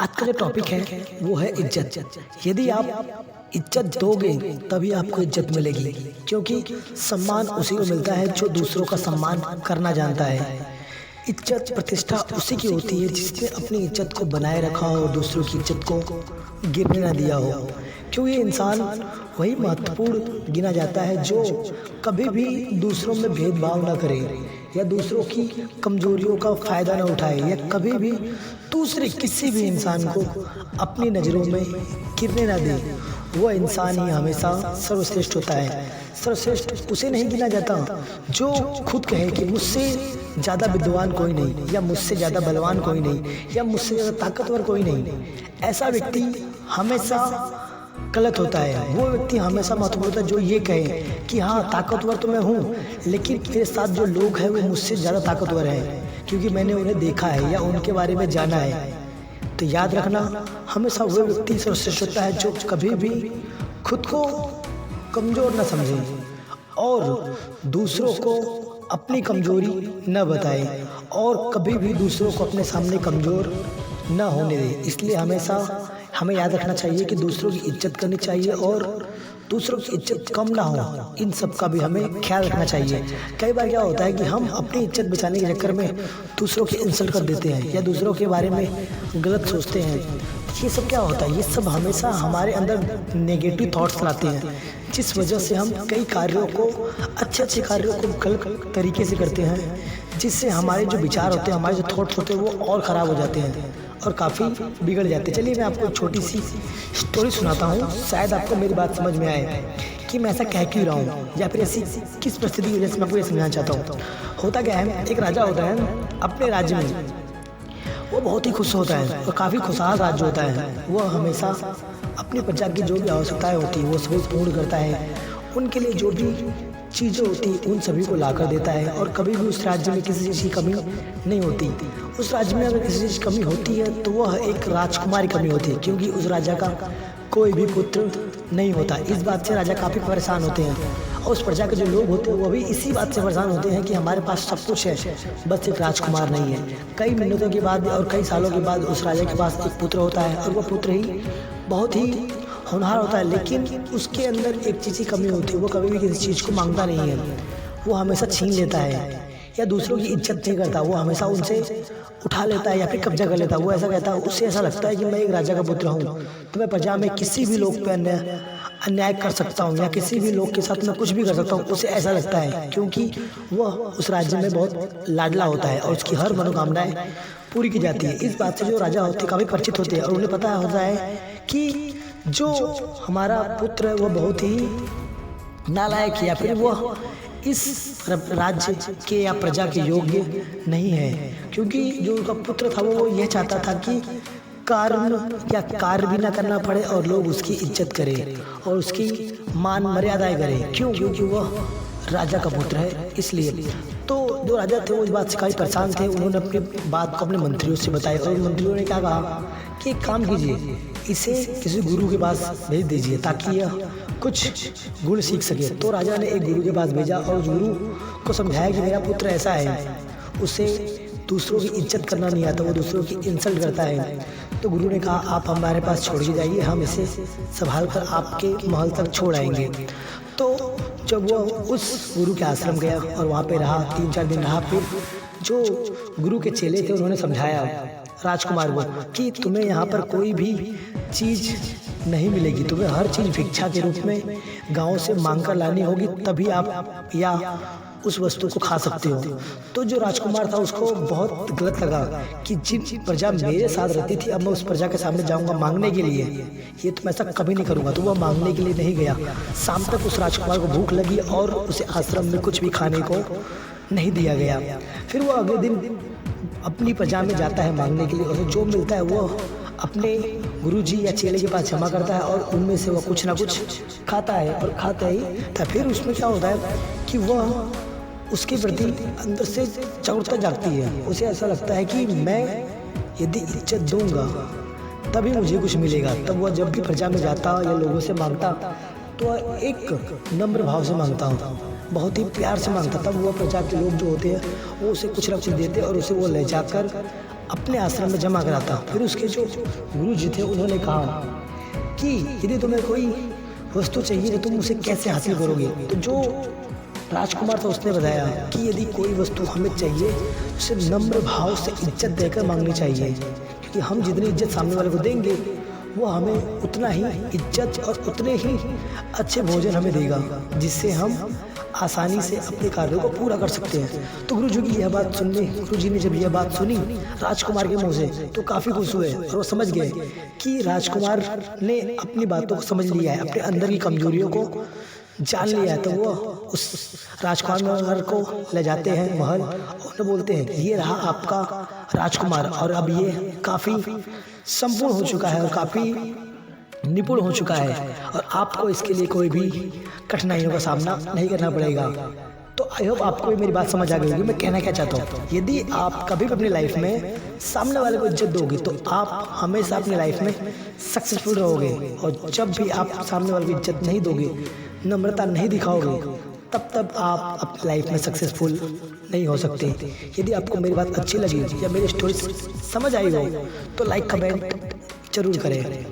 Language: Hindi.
आज का जो टॉपिक है वो है इज्जत। यदि आप इज्जत दोगे तभी आपको इज्जत मिलेगी, क्योंकि सम्मान उसी को मिलता है जो दूसरों का सम्मान करना जानता है। इज्जत प्रतिष्ठा उसी की होती है जिसने अपनी इज्जत को बनाए रखा हो और दूसरों की इज्जत को गिरने ना दिया हो। क्योंकि इंसान वही महत्वपूर्ण गिना जाता है जो कभी भी दूसरों में भेदभाव ना करे या दूसरों की कमजोरियों का फ़ायदा ना उठाए या कभी भी दूसरे किसी भी इंसान को अपनी नज़रों में गिरने ना दे। वह इंसान ही हमेशा सर्वश्रेष्ठ होता है। सर्वश्रेष्ठ उसे नहीं गिना जाता जो खुद कहे कि मुझसे ज़्यादा विद्वान कोई नहीं, या मुझसे ज़्यादा बलवान कोई नहीं, या मुझसे ज़्यादा ताकतवर कोई नहीं। ऐसा व्यक्ति हमेशा गलत होता है। वो व्यक्ति हमेशा महत्वपूर्ण होता है जो ये कहे कि हाँ, ताकतवर तो मैं हूँ, लेकिन मेरे साथ जो लोग हैं वो मुझसे ज़्यादा ताकतवर हैं, क्योंकि मैंने उन्हें देखा है या उनके बारे में जाना है। तो याद रखना, हमेशा वो व्यक्ति सर्वश्रेष्ठ होता है जो कभी भी खुद को कमज़ोर न समझे और दूसरों को अपनी कमजोरी न बताए और कभी भी दूसरों को अपने सामने कमज़ोर न होने दे। इसलिए हमेशा हमें याद रखना चाहिए कि दूसरों की इज्जत करनी चाहिए और दूसरों की इज्जत कम ना हो, इन सब का भी हमें ख्याल रखना चाहिए। कई बार क्या होता है कि हम अपनी इज्जत बचाने के चक्कर में दूसरों की इंसल्ट कर देते हैं या दूसरों के बारे में गलत सोचते हैं। ये सब क्या होता है? ये सब हमेशा हमारे अंदर नेगेटिव थॉट्स लाते हैं, जिस वजह से हम कई कार्यों को, अच्छे कार्यों को गलत तरीके से करते हैं, जिससे हमारे जो विचार होते हैं, हमारे जो थॉट्स होते हैं वो और ख़राब हो जाते हैं और काफ़ी बिगड़ जाते हैं। चलिए मैं आपको एक छोटी सी स्टोरी सुनाता हूँ, शायद आपको मेरी बात समझ में आए कि मैं ऐसा कह क्यों रहा हूँ या फिर ऐसी किस परिस्थिति की वजह से मैं आपको ये समझाना चाहता हूँ। होता क्या है, एक राजा होता है अपने राज्य में, वो बहुत ही खुश होता है और काफ़ी खुशहाल राज्य होता है। वह हमेशा अपनी प्रजा की जो भी आवश्यकताएँ होती है वो सभी पूर्ण करता है। उनके लिए जो भी चीज़ें होती उन सभी को लाकर देता है और कभी भी उस राज्य में किसी चीज़ की कमी नहीं होती। उस राज्य में अगर किसी चीज़ की कमी होती है तो वह एक राजकुमार की कमी होती है, क्योंकि उस राजा का कोई भी पुत्र नहीं होता। इस बात से राजा काफ़ी परेशान होते हैं और उस प्रजा के जो लोग होते हैं वो भी इसी बात से परेशान होते हैं कि हमारे पास सब कुछ है, बस एक राजकुमार नहीं है। कई मिनटों के बाद और कई सालों के बाद उस राजा के पास एक पुत्र होता है और वह पुत्र ही बहुत ही होनहार होता है, लेकिन उसके अंदर एक चीज़ की कमी होती है, वो कभी भी किसी चीज़ को मांगता नहीं है। वो हमेशा छीन लेता है या दूसरों की इज्जत नहीं करता, वो हमेशा उनसे उठा लेता है या फिर कब्जा कर लेता है। वो ऐसा कहता है, उससे ऐसा लगता है कि मैं एक राजा का पुत्र हूँ तो मैं प्रजा में किसी भी लोग पर अन्याय कर सकता हूँ या किसी भी लोग के साथ मैं कुछ भी कर सकता हूँ। उसे ऐसा लगता है क्योंकि वह उस राज्य में बहुत लाडला होता है और उसकी हर मनोकामनाएं पूरी की जाती है। इस बात से जो राजा होते हैं काफ़ी परिचित होते हैं और उन्हें पता होता है कि जो हमारा पुत्र है वह बहुत ही नालायक या फिर वह इस राज्य के या प्रजा के योग्य नहीं है, क्योंकि जो उनका पुत्र था वो यह चाहता था कि कार्य भी ना करना पड़े और लोग उसकी इज्जत करें और उसकी मान मर्यादाएं करें। क्यों? क्योंकि वह राजा का पुत्र है। इसलिए तो जो राजा थे वो इस बात से काफ़ी परेशान थे। उन्होंने अपनी बात को अपने मंत्रियों से बताई और मंत्रियों ने क्या कहा कि एक काम कीजिए, इसे किसी गुरु के पास भेज दीजिए ताकि यह कुछ गुण सीख सके। तो राजा ने एक गुरु के पास भेजा और उस गुरु को समझाया कि मेरा पुत्र ऐसा है, उसे दूसरों की इज्जत करना नहीं आता, वो दूसरों की इंसल्ट करता है। तो गुरु ने कहा, आप हमारे पास छोड़ के जाइए, हम इसे संभाल कर आपके महल तक छोड़ आएंगे। तो जब वो उस गुरु के आश्रम गया और वहाँ पे रहा, 3-4 दिन रहा, फिर जो गुरु के चेले थे उन्होंने समझाया राजकुमार को कि तुम्हें यहाँ पर कोई भी चीज़ नहीं मिलेगी, तुम्हें हर चीज़ भिक्षा के रूप में गांव से मांग कर लानी होगी, तभी आप या उस वस्तु को खा सकते हो। तो जो राजकुमार था उसको बहुत गलत लगा कि जिन प्रजा मेरे साथ रहती थी अब मैं उस प्रजा के सामने जाऊंगा मांगने के लिए, ये तो मैं ऐसा कभी नहीं करूंगा। तो वह मांगने के लिए नहीं गया। शाम तक उस राजकुमार को भूख लगी और उसे आश्रम में कुछ भी खाने को नहीं दिया गया। फिर वो अगले दिन अपनी प्रजा में जाता है मांगने के लिए और जो मिलता है वो अपने गुरुजी या चेले के पास जमा करता है और उनमें से वह कुछ ना कुछ खाता है और खाता ही था। फिर उसमें क्या होता है कि वह उसके प्रति अंदर से चौड़ता जागती है। उसे ऐसा लगता है कि मैं यदि इज्जत दूंगा तभी मुझे कुछ मिलेगा। तब वह जब भी प्रजा में जाता या लोगों से मांगता तो एक नम्र भाव से मांगता हूँ, बहुत ही प्यार से मांगता। तब वह प्रजा के लोग जो होते हैं वो उसे कुछ ना कुछ देते और उसे वो ले जाकर अपने आश्रम में जमा कराता। फिर उसके जो गुरु जी थे उन्होंने कहा कि यदि तुम्हें कोई वस्तु चाहिए तो तुम उसे कैसे हासिल करोगे। तो जो राजकुमार था उसने बताया कि यदि कोई वस्तु हमें चाहिए तो उसे नम्र भाव से इज्जत देकर मांगनी चाहिए, क्योंकि हम जितनी इज्जत सामने वाले को देंगे वो हमें उतना ही इज्जत और उतने ही अच्छे भोजन हमें देगा, जिससे हम आसानी से अपने कार्यों को पूरा कर सकते हैं। तो गुरु जी की यह बात सुनने गुरु जी ने जब यह बात सुनी राजकुमार के मुंह से तो काफ़ी खुश हुए और वो समझ गए कि राजकुमार ने अपनी बातों को समझ लिया है, अपने अंदर की कमजोरियों को जान लिया है। तो वो उस राजकुमार को ले जाते हैं महल और उन्हें बोलते हैं ये रहा आपका राजकुमार, और अब ये काफ़ी संपूर्ण हो चुका है और काफ़ी निपुण हो चुका है और आपको इसके लिए कोई भी कठिनाइयों का सामना नहीं करना पड़ेगा। तो आई होप आपको मेरी बात समझ आ गई होगी मैं कहना क्या चाहता हूँ। यदि आप कभी भी अपनी लाइफ में सामने वाले को इज्जत दोगे तो आप हमेशा अपनी लाइफ में सक्सेसफुल रहोगे, और जब भी आप सामने वाले को इज्जत नहीं दोगे, नम्रता नहीं दिखाओगे, तब आप अपनी लाइफ में सक्सेसफुल नहीं हो सकते। यदि आपको मेरी बात अच्छी लगी या मेरी स्टोरी समझ आई हो तो लाइक कमेंट जरूर करें।